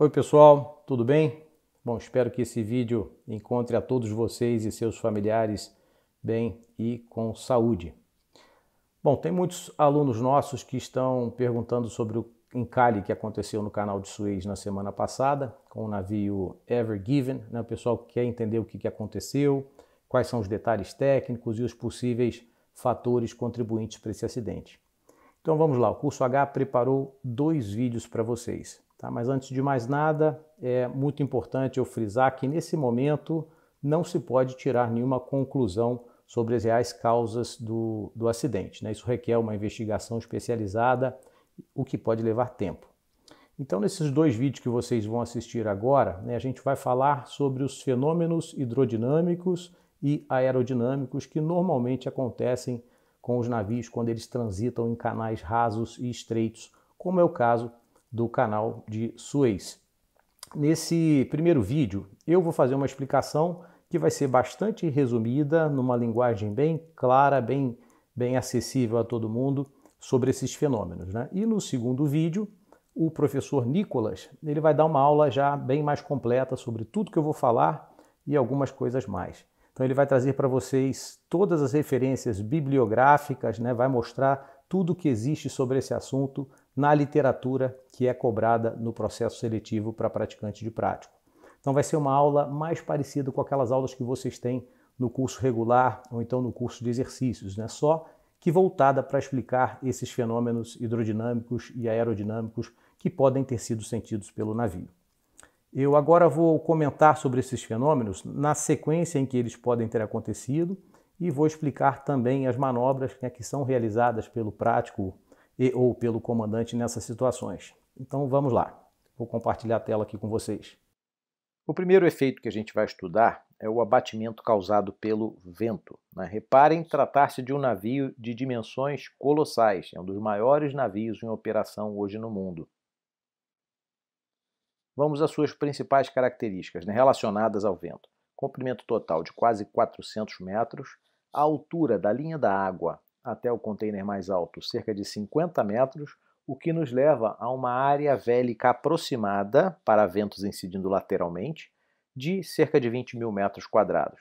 Oi pessoal, tudo bem? Bom, espero que esse vídeo encontre a todos vocês e seus familiares bem e com saúde. Bom, tem muitos alunos nossos que estão perguntando sobre o encalhe que aconteceu no canal de Suez na semana passada, com o navio Ever Given, né? O pessoal quer entender o que aconteceu, quais são os detalhes técnicos e os possíveis fatores contribuintes para esse acidente. Então vamos lá, o Curso H preparou 2 vídeos para vocês. Tá? Mas antes de mais nada, é muito importante eu frisar que nesse momento não se pode tirar nenhuma conclusão sobre as reais causas do acidente. Né? Isso requer uma investigação especializada, o que pode levar tempo. Então nesses 2 vídeos que vocês vão assistir agora, né, a gente vai falar sobre os fenômenos hidrodinâmicos e aerodinâmicos que normalmente acontecem com os navios quando eles transitam em canais rasos e estreitos, como é o caso do canal de Suez. Nesse primeiro vídeo, eu vou fazer uma explicação que vai ser bastante resumida, numa linguagem bem clara, bem acessível a todo mundo, sobre esses fenômenos, né? E no segundo vídeo, o professor Nicolas ele vai dar uma aula já bem mais completa sobre tudo que eu vou falar e algumas coisas mais. Então ele vai trazer para vocês todas as referências bibliográficas, né? Vai mostrar tudo o que existe sobre esse assunto na literatura que é cobrada no processo seletivo para praticante de prático. Então vai ser uma aula mais parecida com aquelas aulas que vocês têm no curso regular ou então no curso de exercícios, né? Só que voltada para explicar esses fenômenos hidrodinâmicos e aerodinâmicos que podem ter sido sentidos pelo navio. Eu agora vou comentar sobre esses fenômenos na sequência em que eles podem ter acontecido e vou explicar também as manobras, né, que são realizadas pelo prático ou pelo comandante nessas situações. Então vamos lá, vou compartilhar a tela aqui com vocês. O primeiro efeito que a gente vai estudar é o abatimento causado pelo vento, né? Reparem tratar-se de um navio de dimensões colossais, é um dos maiores navios em operação hoje no mundo. Vamos às suas principais características, né, relacionadas ao vento. Comprimento total de quase 400 metros, a altura da linha da água até o container mais alto, cerca de 50 metros, o que nos leva a uma área vélica aproximada, para ventos incidindo lateralmente, de cerca de 20 mil metros quadrados.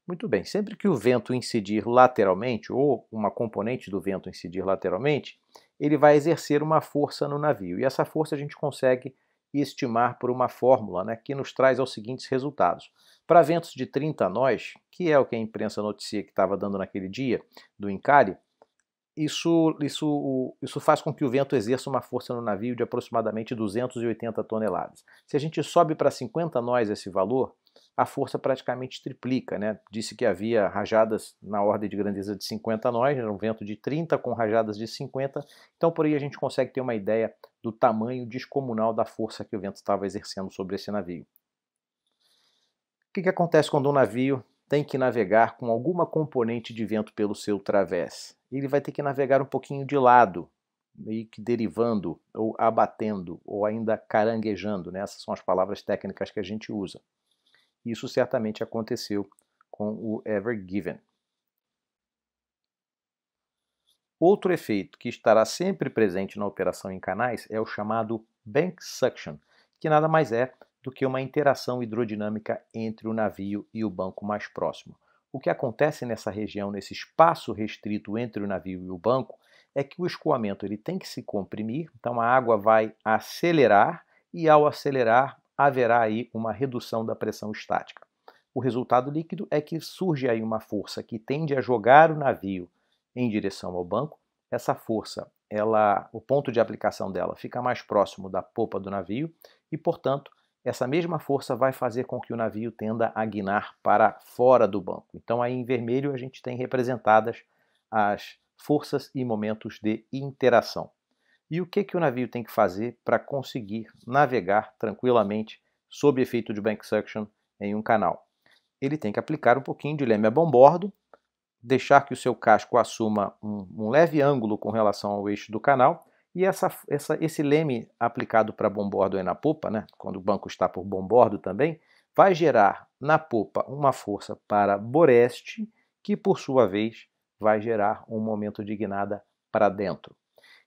Muito bem, sempre que o vento incidir lateralmente, ou uma componente do vento incidir lateralmente, ele vai exercer uma força no navio, e essa força a gente consegue estimar por uma fórmula, né, que nos traz os seguintes resultados. Para ventos de 30 nós, que é o que a imprensa noticia que estava dando naquele dia, do encalhe, isso faz com que o vento exerça uma força no navio de aproximadamente 280 toneladas. Se a gente sobe para 50 nós esse valor, a força praticamente triplica, né? Disse que havia rajadas na ordem de grandeza de 50 nós, era um vento de 30 com rajadas de 50, então por aí a gente consegue ter uma ideia do tamanho descomunal da força que o vento estava exercendo sobre esse navio. O que acontece quando um navio tem que navegar com alguma componente de vento pelo seu través? Ele vai ter que navegar um pouquinho de lado, meio que derivando, ou abatendo, ou ainda caranguejando, né? Essas são as palavras técnicas que a gente usa. Isso certamente aconteceu com o Ever Given. Outro efeito que estará sempre presente na operação em canais é o chamado bank suction, que nada mais é do que uma interação hidrodinâmica entre o navio e o banco mais próximo. O que acontece nessa região, nesse espaço restrito entre o navio e o banco, é que o escoamento ele tem que se comprimir, então a água vai acelerar e ao acelerar haverá aí uma redução da pressão estática. O resultado líquido é que surge aí uma força que tende a jogar o navio em direção ao banco. Essa força, o ponto de aplicação dela fica mais próximo da popa do navio e, portanto, essa mesma força vai fazer com que o navio tenda a guinar para fora do banco. Então aí em vermelho a gente tem representadas as forças e momentos de interação. E o que o navio tem que fazer para conseguir navegar tranquilamente sob efeito de bank suction em um canal? Ele tem que aplicar um pouquinho de leme a bombordo, deixar que o seu casco assuma um leve ângulo com relação ao eixo do canal, e esse leme aplicado para bombordo aí na popa, né, quando o banco está por bombordo também, vai gerar na popa uma força para boreste, que por sua vez vai gerar um momento de guinada para dentro.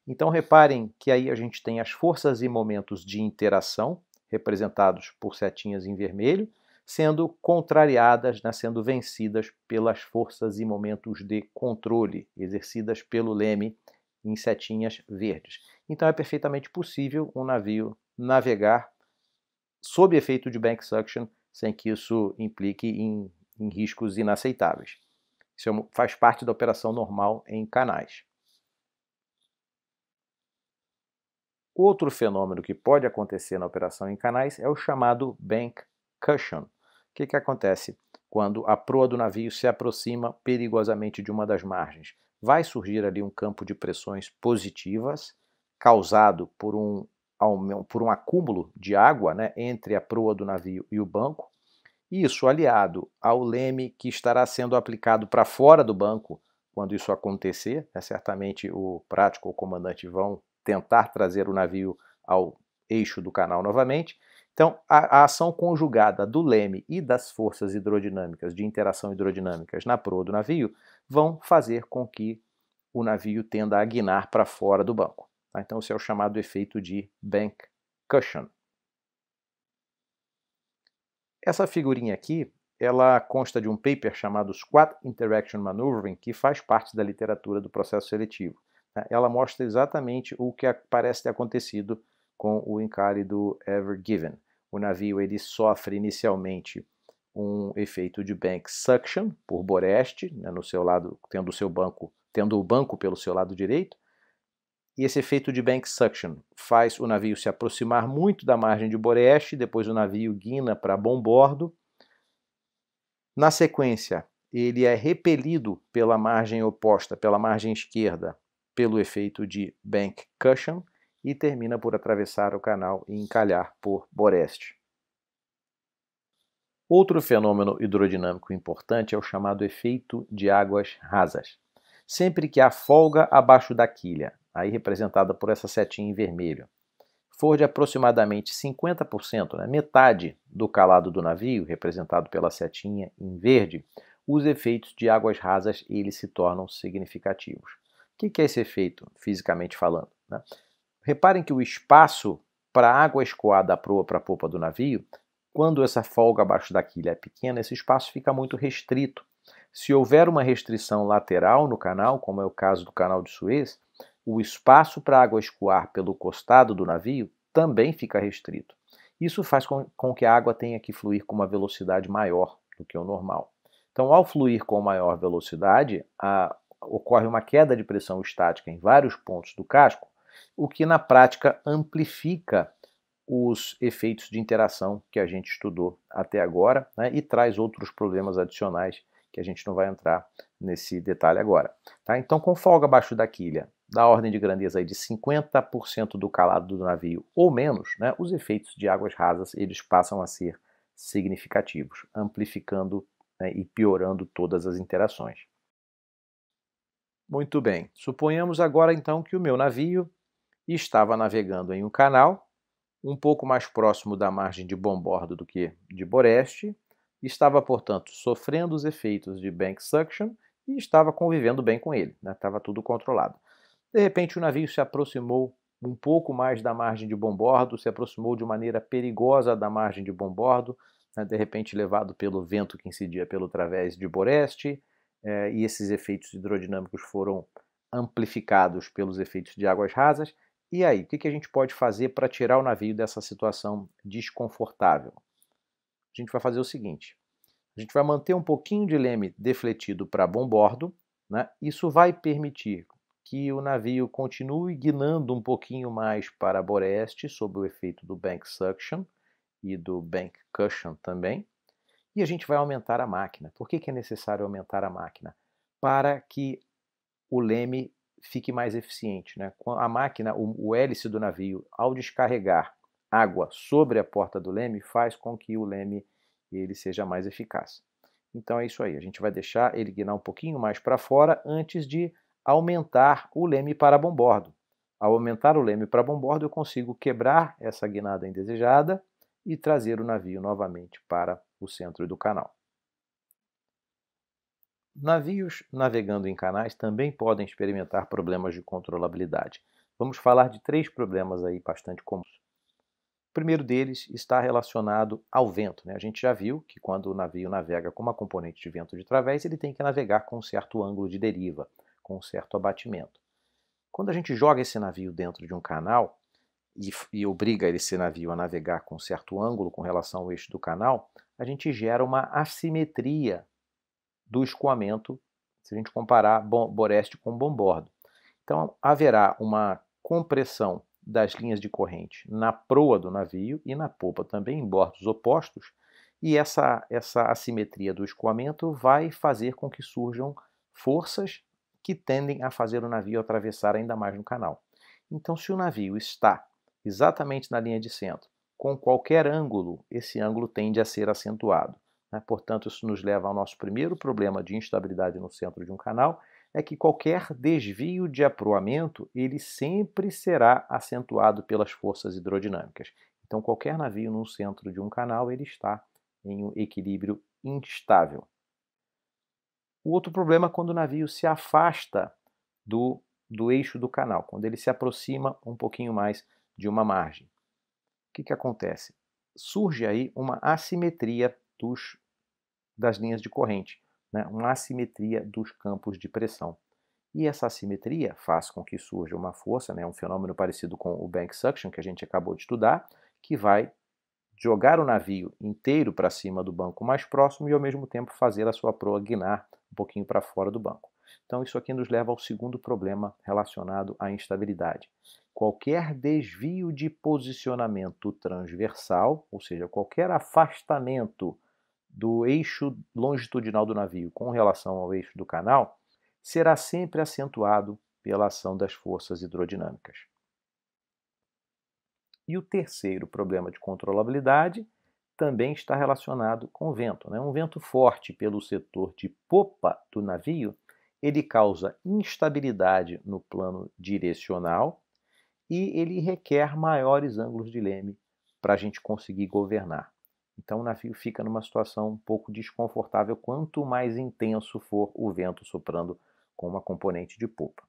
Então reparem que aí a gente tem as forças e momentos de interação, representados por setinhas em vermelho, sendo contrariadas, né, sendo vencidas pelas forças e momentos de controle exercidas pelo leme em setinhas verdes. Então é perfeitamente possível um navio navegar sob efeito de bank suction sem que isso implique em riscos inaceitáveis. Isso faz parte da operação normal em canais. Outro fenômeno que pode acontecer na operação em canais é o chamado bank cushion. O que acontece quando a proa do navio se aproxima perigosamente de uma das margens? Vai surgir ali um campo de pressões positivas causado por um acúmulo de água, né, entre a proa do navio e o banco. Isso aliado ao leme que estará sendo aplicado para fora do banco quando isso acontecer, né, certamente o prático ou o comandante vão tentar trazer o navio ao eixo do canal novamente. Então, a ação conjugada do leme e das forças hidrodinâmicas, de interação hidrodinâmicas na proa do navio, vão fazer com que o navio tenda a guinar para fora do banco. Tá? Então, esse é o chamado efeito de bank cushion. Essa figurinha aqui, ela consta de um paper chamado Squat Interaction Maneuvering, que faz parte da literatura do processo seletivo. Ela mostra exatamente o que parece ter acontecido com o Encalhe do Ever Given. O navio ele sofre inicialmente um efeito de bank suction por boreste, né, no seu lado, tendo o banco pelo seu lado direito. E esse efeito de bank suction faz o navio se aproximar muito da margem de boreste, depois o navio guina para bombordo. Na sequência, ele é repelido pela margem oposta, pela margem esquerda, pelo efeito de bank cushion e termina por atravessar o canal e encalhar por boreste. Outro fenômeno hidrodinâmico importante é o chamado efeito de águas rasas. Sempre que a folga abaixo da quilha, aí representada por essa setinha em vermelho, for de aproximadamente 50%, né, metade do calado do navio, representado pela setinha em verde, os efeitos de águas rasas eles se tornam significativos. O que é esse efeito, fisicamente falando? Né? Reparem que o espaço para a água escoar da proa para a popa do navio, quando essa folga abaixo da quilha é pequena, esse espaço fica muito restrito. Se houver uma restrição lateral no canal, como é o caso do canal de Suez, o espaço para a água escoar pelo costado do navio também fica restrito. Isso faz com que a água tenha que fluir com uma velocidade maior do que o normal. Então, ao fluir com maior velocidade, ocorre uma queda de pressão estática em vários pontos do casco, o que na prática amplifica os efeitos de interação que a gente estudou até agora, né, e traz outros problemas adicionais que a gente não vai entrar nesse detalhe agora. Tá? Então, com folga abaixo da quilha, da ordem de grandeza aí de 50% do calado do navio ou menos, né, os efeitos de águas rasas eles passam a ser significativos, amplificando, né, e piorando todas as interações. Muito bem, suponhamos agora então que o meu navio estava navegando em um canal um pouco mais próximo da margem de bombordo do que de boreste, estava, portanto, sofrendo os efeitos de bank suction e estava convivendo bem com ele, né? Estava tudo controlado. De repente, o navio se aproximou um pouco mais da margem de bombordo, se aproximou de maneira perigosa da margem de bombordo, né? De repente levado pelo vento que incidia pelo través de boreste, e esses efeitos hidrodinâmicos foram amplificados pelos efeitos de águas rasas. E aí, o que a gente pode fazer para tirar o navio dessa situação desconfortável? A gente vai fazer o seguinte, a gente vai manter um pouquinho de leme defletido para bombordo, né? Isso vai permitir que o navio continue guinando um pouquinho mais para boreste, sob o efeito do bank suction e do bank cushion também. E a gente vai aumentar a máquina. Por que é necessário aumentar a máquina? Para que o leme fique mais eficiente, né? A máquina, o hélice do navio, ao descarregar água sobre a porta do leme, faz com que o leme ele seja mais eficaz. Então é isso aí, a gente vai deixar ele guinar um pouquinho mais para fora antes de aumentar o leme para bombordo. Ao aumentar o leme para bombordo, eu consigo quebrar essa guinada indesejada e trazer o navio novamente para o centro do canal. Navios navegando em canais também podem experimentar problemas de controlabilidade. Vamos falar de 3 problemas aí bastante comuns. primeiro deles está relacionado ao vento, né? A gente já viu que quando o navio navega com uma componente de vento de través, ele tem que navegar com um certo ângulo de deriva, com um certo abatimento. Quando a gente joga esse navio dentro de um canal e obriga esse navio a navegar com um certo ângulo com relação ao eixo do canal, a gente gera uma assimetria do escoamento, se a gente comparar boreste com bombordo. Então, haverá uma compressão das linhas de corrente na proa do navio e na popa também, em bordos opostos, e essa assimetria do escoamento vai fazer com que surjam forças que tendem a fazer o navio atravessar ainda mais no canal. Então, se o navio está exatamente na linha de centro, com qualquer ângulo, esse ângulo tende a ser acentuado, né? Portanto, isso nos leva ao nosso primeiro problema de instabilidade no centro de um canal, é que qualquer desvio de aproamento, ele sempre será acentuado pelas forças hidrodinâmicas. Então, qualquer navio no centro de um canal, ele está em um equilíbrio instável. O outro problema é quando o navio se afasta do eixo do canal, quando ele se aproxima um pouquinho mais de uma margem. O que acontece? Surge aí uma assimetria das linhas de corrente, né? Uma assimetria dos campos de pressão. E essa assimetria faz com que surja uma força, né? Um fenômeno parecido com o bank suction, que a gente acabou de estudar, que vai jogar o navio inteiro para cima do banco mais próximo e, ao mesmo tempo, fazer a sua proa guinar um pouquinho para fora do banco. Então, isso aqui nos leva ao segundo problema relacionado à instabilidade. Qualquer desvio de posicionamento transversal, ou seja, qualquer afastamento do eixo longitudinal do navio com relação ao eixo do canal, será sempre acentuado pela ação das forças hidrodinâmicas. E o terceiro problema de controlabilidade também está relacionado com o vento, né? Um vento forte pelo setor de popa do navio, ele causa instabilidade no plano direcional e ele requer maiores ângulos de leme para a gente conseguir governar. Então o navio fica numa situação um pouco desconfortável quanto mais intenso for o vento soprando com uma componente de popa.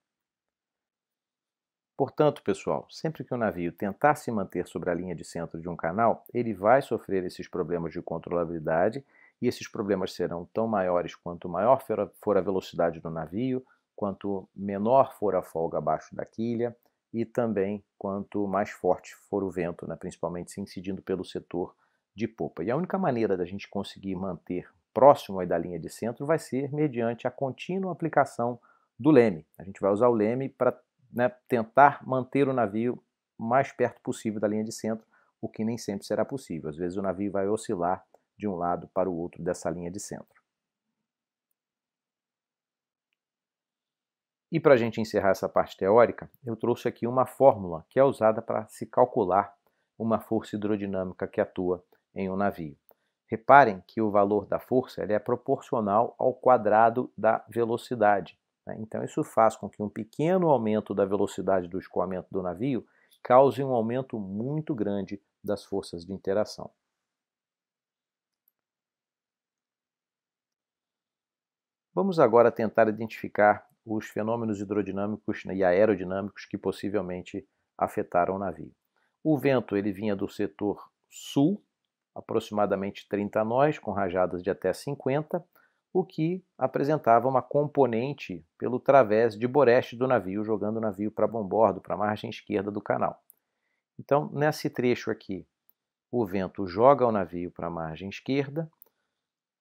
Portanto, pessoal, sempre que o navio tentar se manter sobre a linha de centro de um canal, ele vai sofrer esses problemas de controlabilidade e esses problemas serão tão maiores quanto maior for a velocidade do navio, quanto menor for a folga abaixo da quilha e também quanto mais forte for o vento, né, principalmente se incidindo pelo setor de popa. E a única maneira da gente conseguir manter próximo aí da linha de centro vai ser mediante a contínua aplicação do leme. A gente vai usar o leme para, né, tentar manter o navio mais perto possível da linha de centro, o que nem sempre será possível. Às vezes o navio vai oscilar de um lado para o outro dessa linha de centro. E para a gente encerrar essa parte teórica, eu trouxe aqui uma fórmula que é usada para se calcular uma força hidrodinâmica que atua em um navio. Reparem que o valor da força é proporcional ao quadrado da velocidade, né? Então isso faz com que um pequeno aumento da velocidade do escoamento do navio cause um aumento muito grande das forças de interação. Vamos agora tentar identificar os fenômenos hidrodinâmicos e aerodinâmicos que possivelmente afetaram o navio. O vento ele vinha do setor sul, aproximadamente 30 nós, com rajadas de até 50, o que apresentava uma componente pelo través de boreste do navio, jogando o navio para bombordo, para a margem esquerda do canal. Então, nesse trecho aqui, o vento joga o navio para a margem esquerda,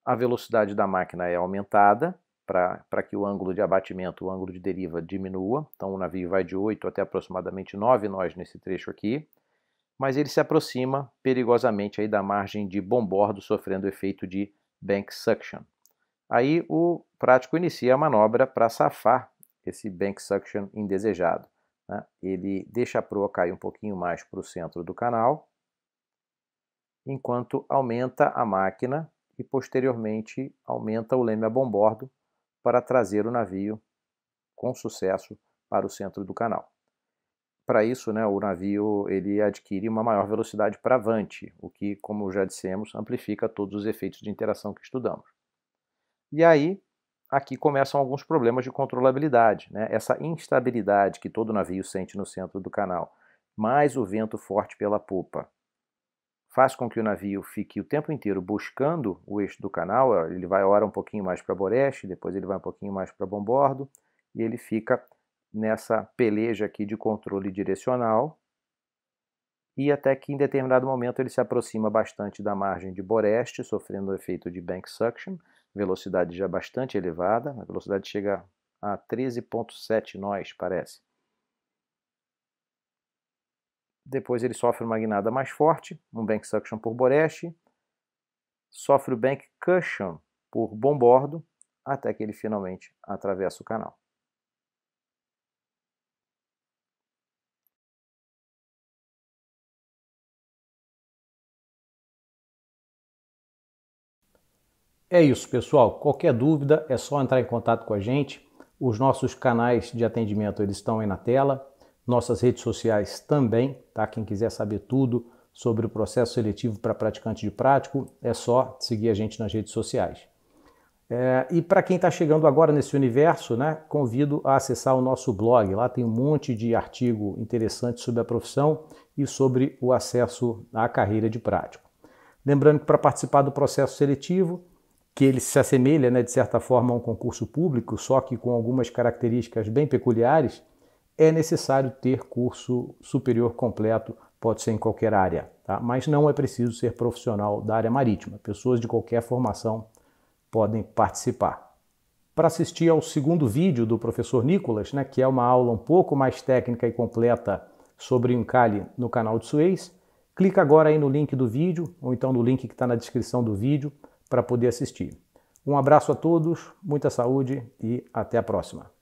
a velocidade da máquina é aumentada, para que o ângulo de abatimento, o ângulo de deriva diminua. Então o navio vai de 8 até aproximadamente 9 nós nesse trecho aqui, mas ele se aproxima perigosamente aí da margem de bombordo, sofrendo o efeito de bank suction. Aí o prático inicia a manobra para safar esse bank suction indesejado, né? Ele deixa a proa cair um pouquinho mais para o centro do canal, enquanto aumenta a máquina e posteriormente aumenta o leme a bombordo, para trazer o navio com sucesso para o centro do canal. Para isso, né, o navio ele adquire uma maior velocidade para avante, o que, como já dissemos, amplifica todos os efeitos de interação que estudamos. E aí, aqui começam alguns problemas de controlabilidade, né? Essa instabilidade que todo navio sente no centro do canal, mais o vento forte pela popa, faz com que o navio fique o tempo inteiro buscando o eixo do canal. Ele vai ora um pouquinho mais para Boreste, depois ele vai um pouquinho mais para Bombordo, e ele fica nessa peleja aqui de controle direcional, e até que em determinado momento ele se aproxima bastante da margem de Boreste, sofrendo o efeito de bank suction, velocidade já bastante elevada, a velocidade chega a 13,7 nós, parece. Depois ele sofre uma guinada mais forte, um bank suction por Boreste, sofre o bank cushion por Bombordo, até que ele finalmente atravessa o canal. É isso, pessoal. Qualquer dúvida é só entrar em contato com a gente. Os nossos canais de atendimento eles estão aí na tela. Nossas redes sociais também, tá? Quem quiser saber tudo sobre o processo seletivo para praticante de prático, é só seguir a gente nas redes sociais. E para quem está chegando agora nesse universo, né, convido a acessar o nosso blog. Lá tem um monte de artigo interessante sobre a profissão e sobre o acesso à carreira de prático. Lembrando que para participar do processo seletivo, que ele se assemelha, né, de certa forma, a um concurso público, só que com algumas características bem peculiares, é necessário ter curso superior completo, pode ser em qualquer área, tá? Mas não é preciso ser profissional da área marítima. Pessoas de qualquer formação podem participar. Para assistir ao segundo vídeo do professor Nicolas, né, que é uma aula um pouco mais técnica e completa sobre o encalhe no canal de Suez, clica agora aí no link do vídeo, ou então no link que está na descrição do vídeo, para poder assistir. Um abraço a todos, muita saúde e até a próxima.